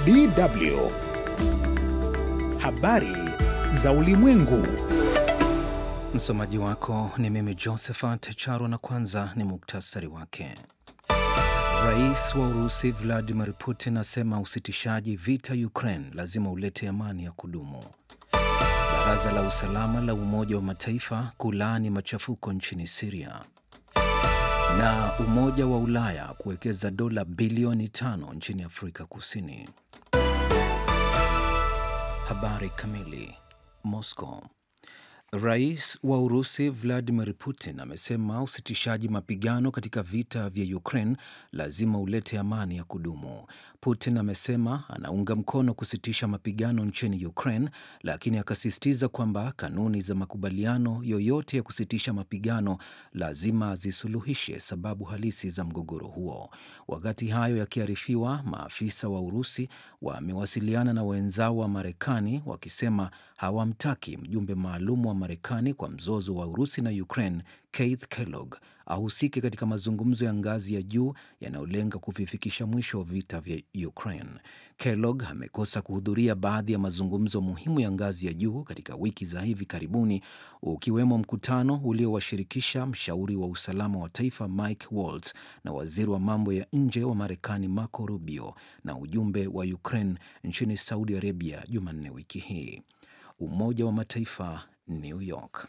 DW. Habari za ulimwengu. Msomaji wako ni mimi Josephat Charo, na kwanza ni muktasari wake. Rais wa Urusi Vladimir Putin asema usitishaji vita Ukraine lazima ulete amani ya kudumu. Baraza la usalama la Umoja wa Mataifa kulaani machafuko nchini Syria. Na Umoja wa Ulaya kuwekeza dola bilioni 5 nchini Afrika Kusini. Habari kamili. Moscow. Rais wa Urusi Vladimir Putin amesema usitishaji mapigano katika vita vya Ukraine lazima ulete amani ya kudumu. Putin amesema anaunga mkono kusitisha mapigano nchini Ukraine, lakini akasisitiza kwamba kanuni za makubaliano yoyote ya kusitisha mapigano lazima zisuluhishe sababu halisi za mgogoro huo. Wakati hayo yakiarifiwa, maafisa wa Urusi wamewasiliana na wenzao wa Marekani wakisema hawamtaki mjumbe maalum wa Marekani kwa mzozo wa Urusi na Ukraine, Keith Kellogg, ahusike katika mazungumzo ya ngazi ya juu yanayolenga kuvifikisha mwisho wa vita vya Ukraine. Kellogg amekosa kuhudhuria baadhi ya mazungumzo muhimu ya ngazi ya juu katika wiki za hivi karibuni, ukiwemo mkutano uliowashirikisha mshauri wa usalama wa taifa Mike Waltz na waziri wa mambo ya nje wa Marekani Marco Rubio na ujumbe wa Ukraine nchini Saudi Arabia Jumanne wiki hii. Umoja wa Mataifa, New York.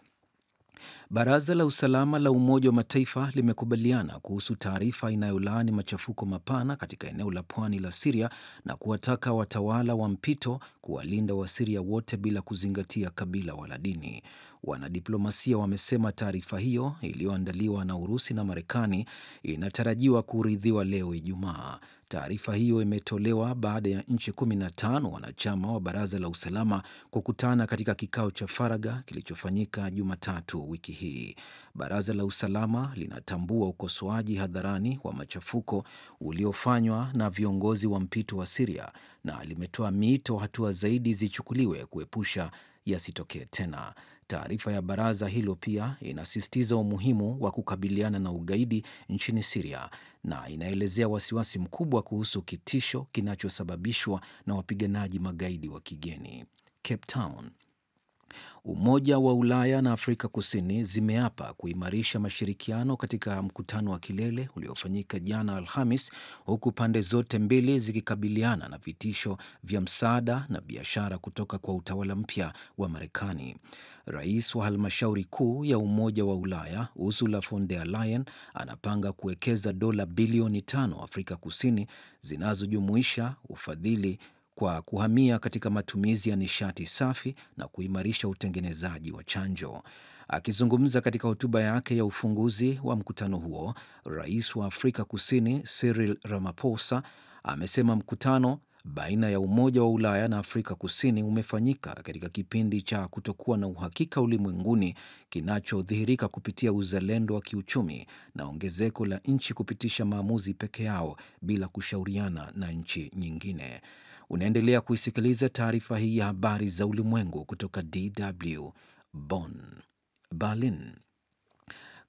Baraza la usalama la Umoja wa Mataifa limekubaliana kuhusu taarifa inayolaani machafuko mapana katika eneo la pwani la Syria na kuwataka watawala wa mpito kuwalinda Wasiria wote bila kuzingatia kabila wala dini. Wanadiplomasia wamesema taarifa hiyo iliyoandaliwa na Urusi na Marekani inatarajiwa kuridhiwa leo Ijumaa. Taarifa hiyo imetolewa baada ya nchi 15 wanachama wa Baraza la Usalama kukutana katika kikao cha faragha kilichofanyika Jumatatu wiki hii. Baraza la Usalama linatambua ukosoaji hadharani wa machafuko uliofanywa na viongozi wa mpito wa Syria na limetoa miito hatua zaidi zichukuliwe kuepusha yasitokee tena. Taarifa ya baraza hilo pia inasisitiza umuhimu wa kukabiliana na ugaidi nchini Syria na inaelezea wasiwasi mkubwa kuhusu kitisho kinachosababishwa na wapiganaji magaidi wa kigeni. Cape Town. Umoja wa Ulaya na Afrika Kusini zimeapa kuimarisha mashirikiano katika mkutano wa kilele uliofanyika jana Alhamis, huku pande zote mbili zikikabiliana na vitisho vya msaada na biashara kutoka kwa utawala mpya wa Marekani. Rais wa halmashauri kuu ya Umoja wa Ulaya Ursula von der Leyen anapanga kuwekeza dola bilioni 5 Afrika Kusini zinazojumuisha ufadhili kwa kuhamia katika matumizi ya nishati safi na kuimarisha utengenezaji wa chanjo. Akizungumza katika hotuba yake ya ufunguzi wa mkutano huo, Rais wa Afrika Kusini Cyril Ramaphosa amesema mkutano baina ya Umoja wa Ulaya na Afrika Kusini umefanyika katika kipindi cha kutokuwa na uhakika ulimwenguni kinachodhihirika kupitia uzalendo wa kiuchumi na ongezeko la nchi kupitisha maamuzi peke yao bila kushauriana na nchi nyingine. Unaendelea kuisikiliza taarifa hii ya habari za ulimwengu kutoka DW Bonn. Berlin.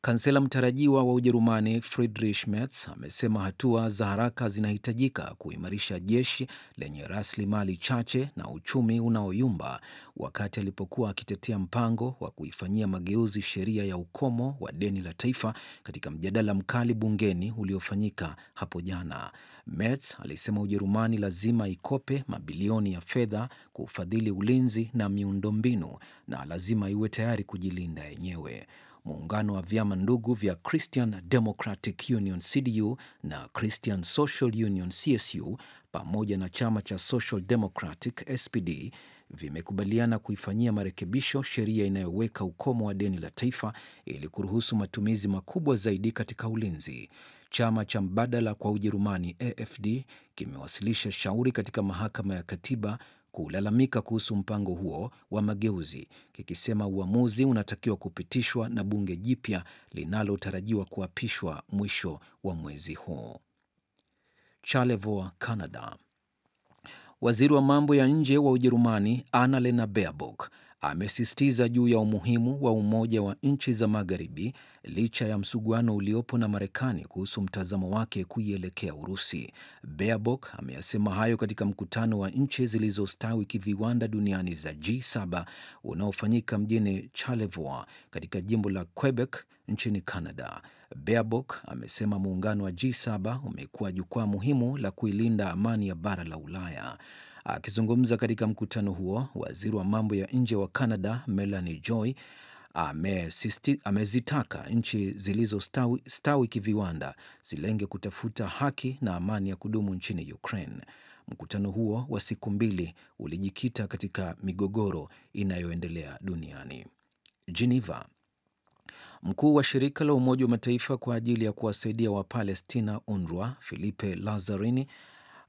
Kansela mtarajiwa wa Ujerumani Friedrich Merz amesema hatua za haraka zinahitajika kuimarisha jeshi lenye rasilimali chache na uchumi unaoyumba, wakati alipokuwa akitetea mpango wa kuifanyia mageuzi sheria ya ukomo wa deni la taifa katika mjadala mkali bungeni uliofanyika hapo jana. Merz alisema Ujerumani lazima ikope mabilioni ya fedha kufadhili ulinzi na miundombinu na lazima iwe tayari kujilinda yenyewe. Muungano wa vyama ndugu vya Christian Democratic Union CDU na Christian Social Union CSU pamoja na chama cha Social Democratic SPD vimekubaliana kuifanyia marekebisho sheria inayoweka ukomo wa deni la taifa ili kuruhusu matumizi makubwa zaidi katika ulinzi. Chama cha mbadala kwa Ujerumani AfD kimewasilisha shauri katika mahakama ya katiba kulalamika kuhusu mpango huo wa mageuzi, kikisema uamuzi unatakiwa kupitishwa na bunge jipya linalotarajiwa kuapishwa mwisho wa mwezi huu. Charlevoix, Canada. Waziri wa mambo ya nje wa Ujerumani Annalena Baerbock amesisitiza juu ya umuhimu wa umoja wa nchi za Magharibi licha ya msuguano uliopo na Marekani kuhusu mtazamo wake kuielekea Urusi. Baerbock ameyasema hayo katika mkutano wa nchi zilizostawi kiviwanda duniani za G7 unaofanyika mjini Charlevoix katika jimbo la Quebec nchini Canada. Baerbock amesema muungano wa G7 umekuwa jukwaa muhimu la kuilinda amani ya bara la Ulaya. Akizungumza katika mkutano huo, waziri wa mambo ya nje wa Canada Melanie Joly amezitaka nchi zilizostawi kiviwanda zilenge kutafuta haki na amani ya kudumu nchini Ukraine. Mkutano huo wa siku mbili ulijikita katika migogoro inayoendelea duniani. Geneva. Mkuu wa shirika la Umoja wa Mataifa kwa ajili ya kuwasaidia Wapalestina UNRWA Philippe Lazzarini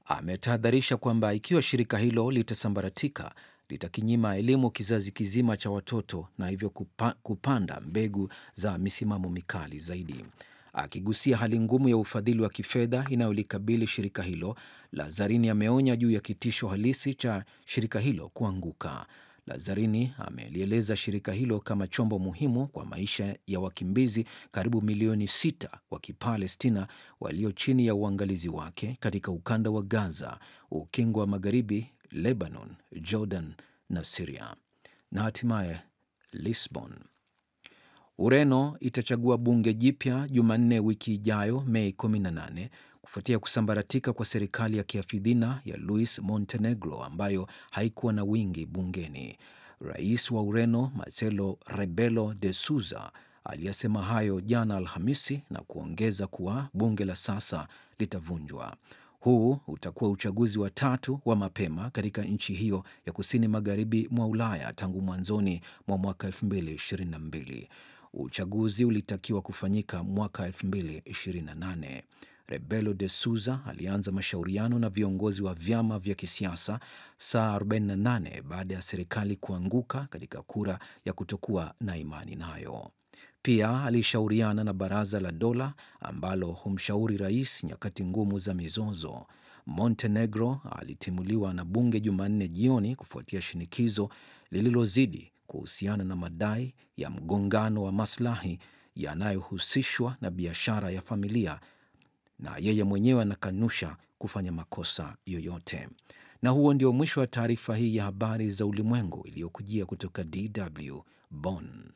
ametahadharisha kwamba ikiwa shirika hilo litasambaratika, litakinyima elimu kizazi kizima cha watoto na hivyo kupanda mbegu za misimamo mikali zaidi. Akigusia hali ngumu ya ufadhili wa kifedha inayolikabili shirika hilo, Lazzarini ameonya juu ya kitisho halisi cha shirika hilo kuanguka. Lazzarini amelieleza shirika hilo kama chombo muhimu kwa maisha ya wakimbizi karibu milioni 6 wa Kipalestina walio chini ya uangalizi wake katika ukanda wa Gaza, ukingo wa Magharibi, Lebanon, Jordan na Syria. Na hatimaye Lisbon. Ureno itachagua bunge jipya Jumanne wiki ijayo Mei 18 kufuatia kusambaratika kwa serikali ya kiafidhina ya Luis Montenegro ambayo haikuwa na wingi bungeni. Rais wa Ureno Marcelo Rebelo de Sousa aliyasema hayo jana Alhamisi na kuongeza kuwa bunge la sasa litavunjwa. Huu utakuwa uchaguzi wa 3 wa mapema katika nchi hiyo ya kusini magharibi mwa Ulaya tangu mwanzoni mwa mwaka 2022. Uchaguzi ulitakiwa kufanyika mwaka 2028. Rebelo de Sousa alianza mashauriano na viongozi wa vyama vya kisiasa saa 48 baada ya serikali kuanguka katika kura ya kutokuwa na imani nayo. Pia alishauriana na Baraza la Dola ambalo humshauri rais nyakati ngumu za mizozo. Montenegro alitimuliwa na bunge Jumanne jioni kufuatia shinikizo lililozidi kuhusiana na madai ya mgongano wa maslahi yanayohusishwa na biashara ya familia, na yeye mwenyewe anakanusha kufanya makosa yoyote. Na huo ndio mwisho wa taarifa hii ya habari za ulimwengu iliyokujia kutoka DW Bonn.